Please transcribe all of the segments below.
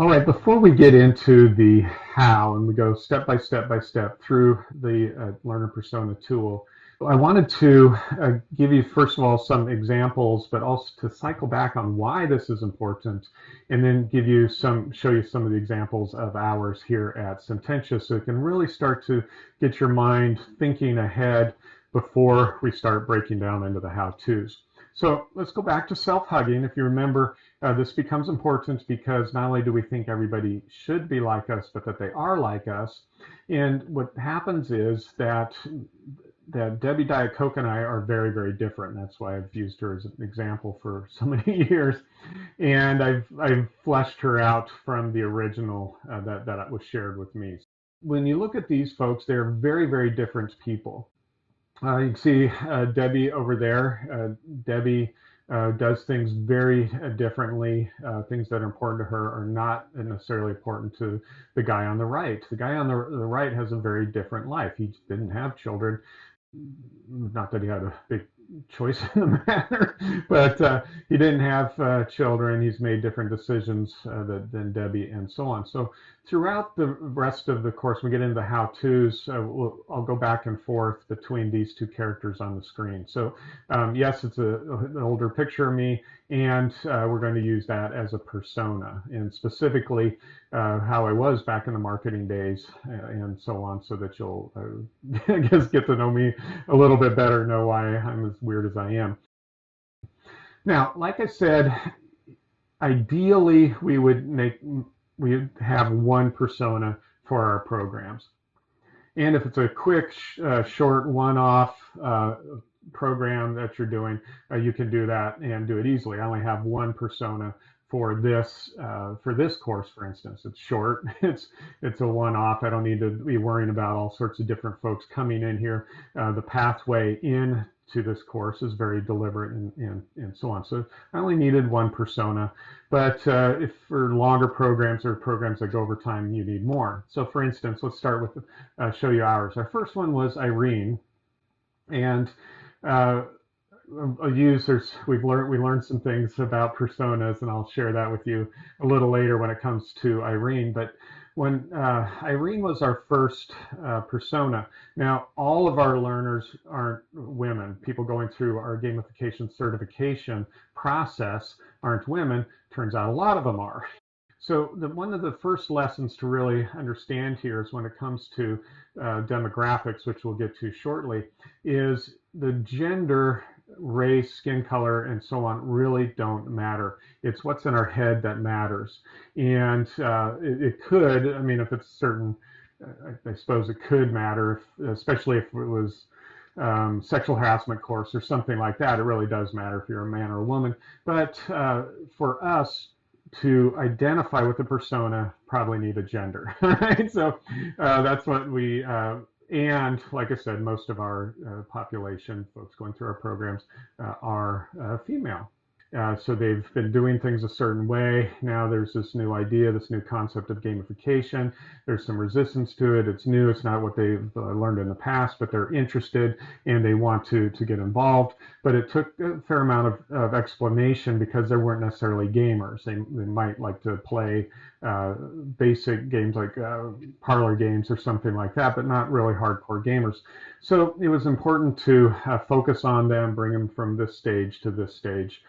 All right, before we get into the how and we go step by step through the learner persona tool, I wanted to give you, first of all, some examples, but also to cycle back on why this is important, and then show you some of the examples of ours here at Sententious, so you can really start to get your mind thinking ahead before we start breaking down into the how-tos. So let's go back to self-hugging. If you remember, this becomes important because not only do we think everybody should be like us, but that they are like us. And what happens is that Debbie Diet Coke and I are very, very different. That's why I've used her as an example for so many years. And I've fleshed her out from the original that was shared with me. When you look at these folks, they're very, very different people. You can see Debbie over there. Debbie does things very differently. Things that are important to her are not necessarily important to the guy on the right. The guy on the right has a very different life. He didn't have children. Not that he had a big choice in the matter, but he didn't have children. He's made different decisions than Debbie and so on. So throughout the rest of the course, we get into the how-tos. I'll go back and forth between these two characters on the screen. So yes, it's an older picture of me, and we're going to use that as a persona, and specifically how I was back in the marketing days and so on, so that you'll, I guess, get to know me a little bit better, know why I'm as weird as I am. Now, like I said, ideally we would have one persona for our programs. And if it's a quick, short, one-off program that you're doing, you can do that and do it easily. I only have one persona for this course, for instance. It's short. It's a one-off. I don't need to be worrying about all sorts of different folks coming in here. The pathway in to this course is very deliberate and so on. So I only needed one persona, but if for longer programs or programs that go over time, you need more. So for instance, let's start with show you ours. Our first one was Irene, and we learned some things about personas, and I'll share that with you a little later when it comes to Irene. But when Irene was our first persona, now all of our learners aren't women. People going through our gamification certification process aren't women. Turns out a lot of them are. So one of the first lessons to really understand here is when it comes to demographics, which we'll get to shortly, is the gender, race, skin color, and so on really don't matter. It's what's in our head that matters. And it could, I mean, if it's certain, I suppose it could matter, especially if it was sexual harassment course or something like that. It really does matter if you're a man or a woman. But for us, to identify with the persona, probably need a gender, right? So that's what we, and like I said, most of our population, folks going through our programs, are female. So they've been doing things a certain way. Now there's this new idea, this new concept of gamification. There's some resistance to it. It's new. It's not what they've learned in the past, but they're interested and they want to get involved. But it took a fair amount of explanation because they weren't necessarily gamers. They might like to play basic games like parlor games or something like that, but not really hardcore gamers. So it was important to focus on them, bring them from this stage to this stage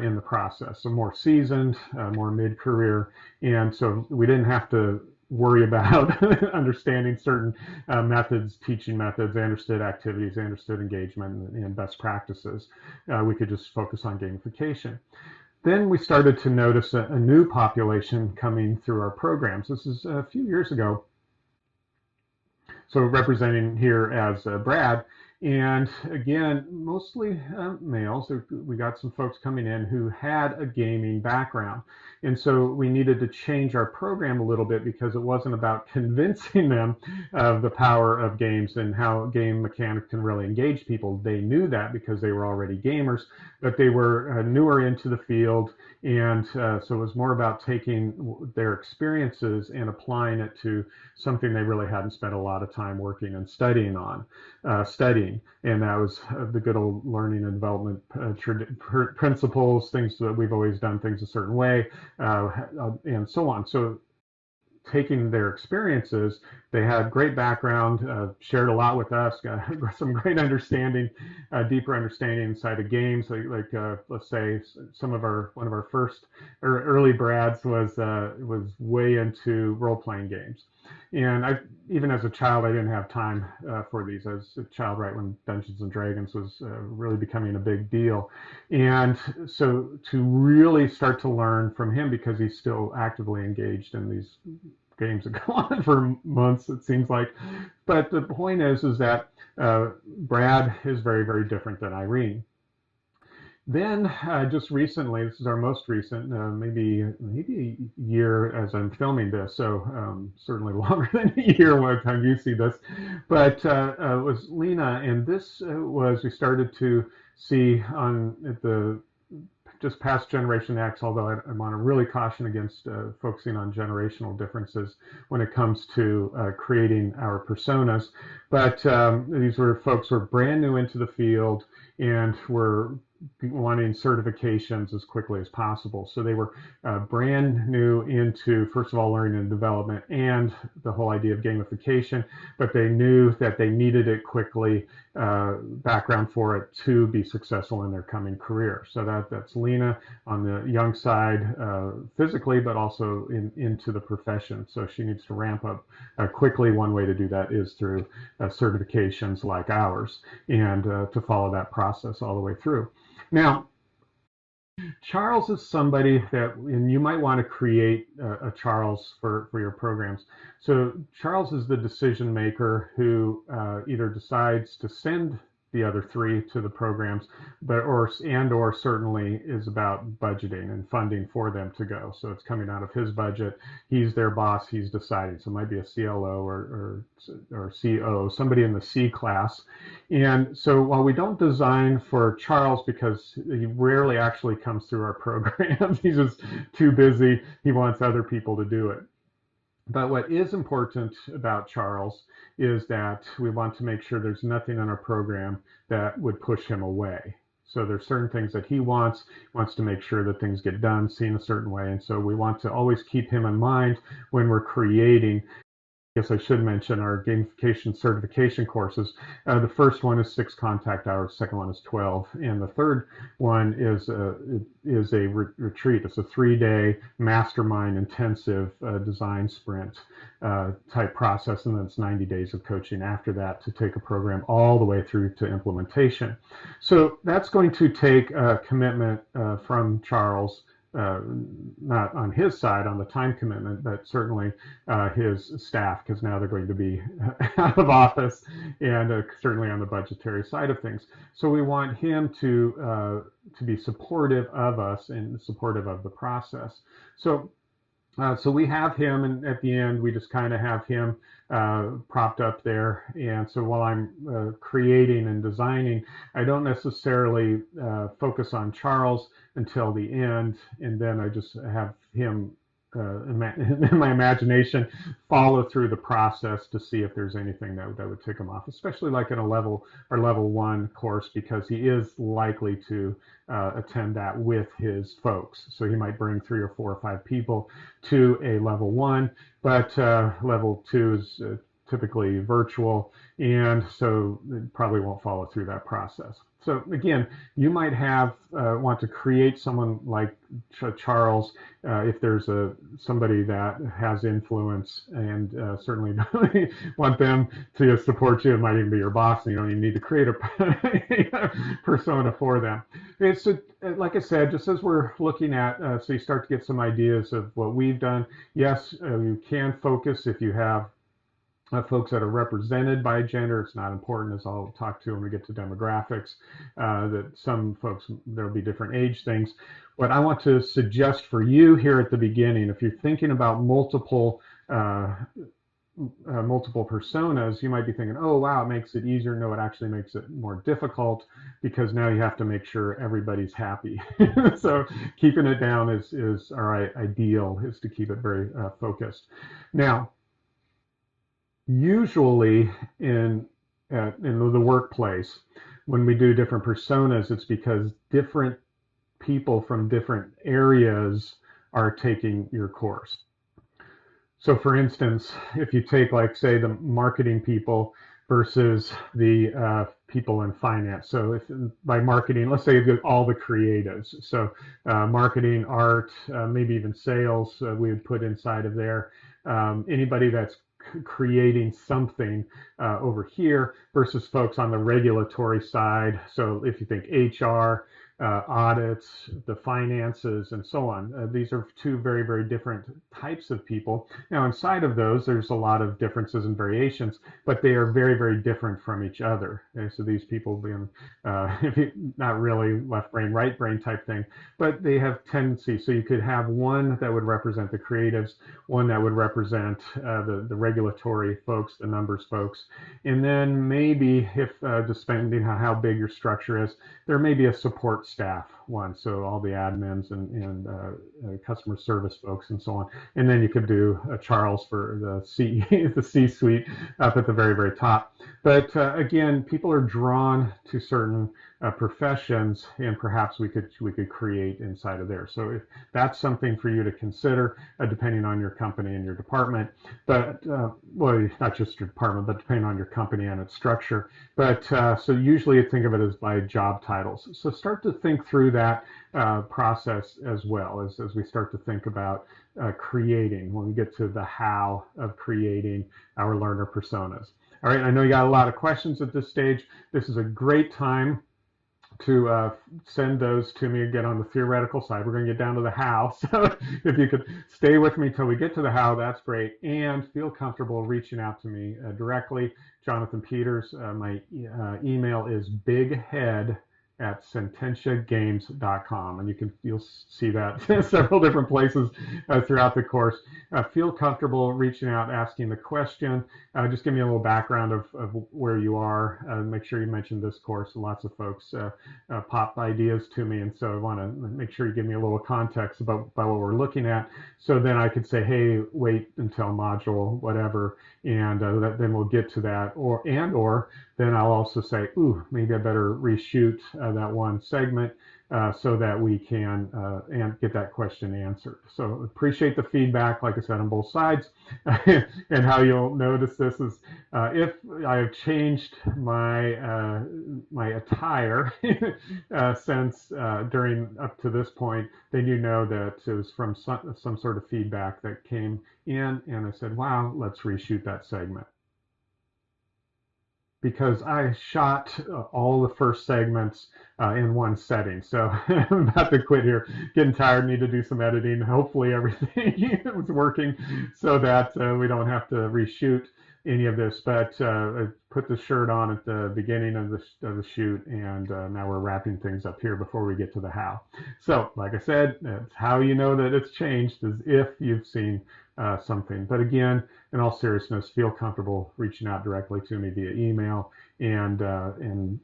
in the process. So more seasoned, more mid-career, and so we didn't have to worry about understanding certain methods, teaching methods. They understood activities, they understood engagement and best practices. We could just focus on gamification. Then we started to notice a new population coming through our programs. This is a few years ago. So representing here as Brad, and again, mostly males. We got some folks coming in who had a gaming background. And so we needed to change our program a little bit because it wasn't about convincing them of the power of games and how game mechanics can really engage people. They knew that because they were already gamers, but they were newer into the field. And so it was more about taking their experiences and applying it to something they really hadn't spent a lot of time working and studying on, beginning, and that was the good old learning and development principles, things that we've always done things a certain way, and so on. So taking their experiences, they had great background, shared a lot with us, got some great understanding, deeper understanding inside of games. Let's say one of our first or early Brads was way into role playing games, and even as a child I didn't have time for these. As a child, right when Dungeons and Dragons was really becoming a big deal, and so to really start to learn from him, because he's still actively engaged in these games that go on for months, it seems like. But the point is that Brad is very, very different than Irene. Then just recently, this is our most recent, maybe a year as I'm filming this, so certainly longer than a year by the time you see this. But it was Lena, and this was we started to see on at the just past Generation X, although I want to really caution against focusing on generational differences when it comes to creating our personas. But these were folks who were brand new into the field and were wanting certifications as quickly as possible. So they were brand new into, first of all, learning and development and the whole idea of gamification, but they knew that they needed it quickly, background for it, to be successful in their coming career. So that's Lena on the young side, physically, but also into the profession. So she needs to ramp up quickly. One way to do that is through certifications like ours, and to follow that process all the way through. Now, Charles is somebody that, and you might want to create a Charles for your programs. So Charles is the decision maker who either decides to send the other three to the programs, but or certainly is about budgeting and funding for them to go. So it's coming out of his budget. He's their boss. He's deciding. So it might be a CLO or CO, somebody in the C class. And so while we don't design for Charles, because he rarely actually comes through our programs, he's just too busy. He wants other people to do it. But what is important about Charles is that we want to make sure there's nothing in our program that would push him away. So there's certain things that he wants to make sure that things get done, seen a certain way. And so we want to always keep him in mind when we're creating. I guess I should mention our gamification certification courses. The first one is 6 contact hours, second one is 12, and the third one is a retreat. It's a 3-day mastermind intensive design sprint type process, and then it's 90 days of coaching after that to take a program all the way through to implementation. So that's going to take a commitment from Charles. Not on his side on the time commitment, but certainly his staff, because now they're going to be out of office, and certainly on the budgetary side of things. So we want him to be supportive of us and supportive of the process. So we have him, and at the end we just kind of have him propped up there. And so while I'm creating and designing, I don't necessarily focus on Charles until the end, and then I just have him in my imagination follow through the process to see if there's anything that would tick him off, especially like in a level 1 course, because he is likely to attend that with his folks. So he might bring 3 or 4 or 5 people to a level 1, but level 2 is typically virtual, and so it probably won't follow through that process. So again, you might want to create someone like Charles if there's somebody that has influence, and certainly want them to support you. It might even be your boss, and you don't even need to create a persona for them. It's like I said, just as we're looking at, so you start to get some ideas of what we've done. Yes, you can focus if you have folks that are represented by gender. It's not important, as I'll talk to when we get to demographics, that some folks, there'll be different age things. What I want to suggest for you here at the beginning, if you're thinking about multiple personas, you might be thinking, oh wow, it makes it easier. No, it actually makes it more difficult, because now you have to make sure everybody's happy. So keeping it down is our ideal, is to keep it very focused. Now, usually in in the workplace, when we do different personas, it's because different people from different areas are taking your course. So for instance, if you take, like, say, the marketing people versus the people in finance. So if by marketing, let's say all the creatives. So marketing, art, maybe even sales, we would put inside of there. Anybody that's creating something over here versus folks on the regulatory side. So if you think HR, audits, the finances, and so on. These are two very, very different types of people. Now, inside of those, there's a lot of differences and variations, but they are very, very different from each other. Okay? So these people being, not really left brain, right brain type thing, but they have tendencies. So you could have one that would represent the creatives, one that would represent the regulatory folks, the numbers folks, and then maybe, if depending on how big your structure is, there may be a support staff one, so all the admins and customer service folks and so on. And then you could do Charles for the C-suite up at the very, very top. But again, people are drawn to certain professions, and perhaps we could create inside of there. So if that's something for you to consider, depending on your company and your department, but well, not just your department, but depending on your company and its structure. But so usually think of it as by job titles. So start to think through that process as well as we start to think about creating, when we get to the how of creating our learner personas. All right, I know you got a lot of questions at this stage. This is a great time to send those to me again on the theoretical side. We're going to get down to the how. So if you could stay with me till we get to the how, that's great. And feel comfortable reaching out to me directly. Jonathan Peters, my email is bighead@sententiagames.com, and you'll see that several different places throughout the course. Feel comfortable reaching out, asking the question. Just give me a little background of where you are. Make sure you mention this course. Lots of folks pop ideas to me, and so I want to make sure you give me a little context about what we're looking at, so then I could say, hey, wait until module whatever, and then we'll get to that, or then I'll also say, ooh, maybe I better reshoot that one segment so that we can get that question answered. So appreciate the feedback, like I said, on both sides. And how you'll notice this is if I have changed my my attire since during up to this point, then you know that it was from some sort of feedback that came in, and I said, wow, let's reshoot that segment. Because I shot all the first segments in one setting. So I'm about to quit here, getting tired, need to do some editing. Hopefully everything was working so that we don't have to reshoot any of this. But I put the shirt on at the beginning of the shoot, and now we're wrapping things up here before we get to the how. So like I said, that's how you know that it's changed, is if you've seen something. But again, in all seriousness, feel comfortable reaching out directly to me via email and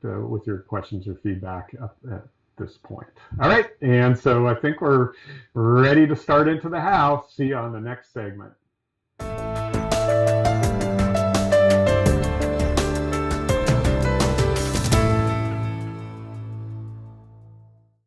with your questions or feedback up at this point. All right, and so I think we're ready to start into the how. See you on the next segment.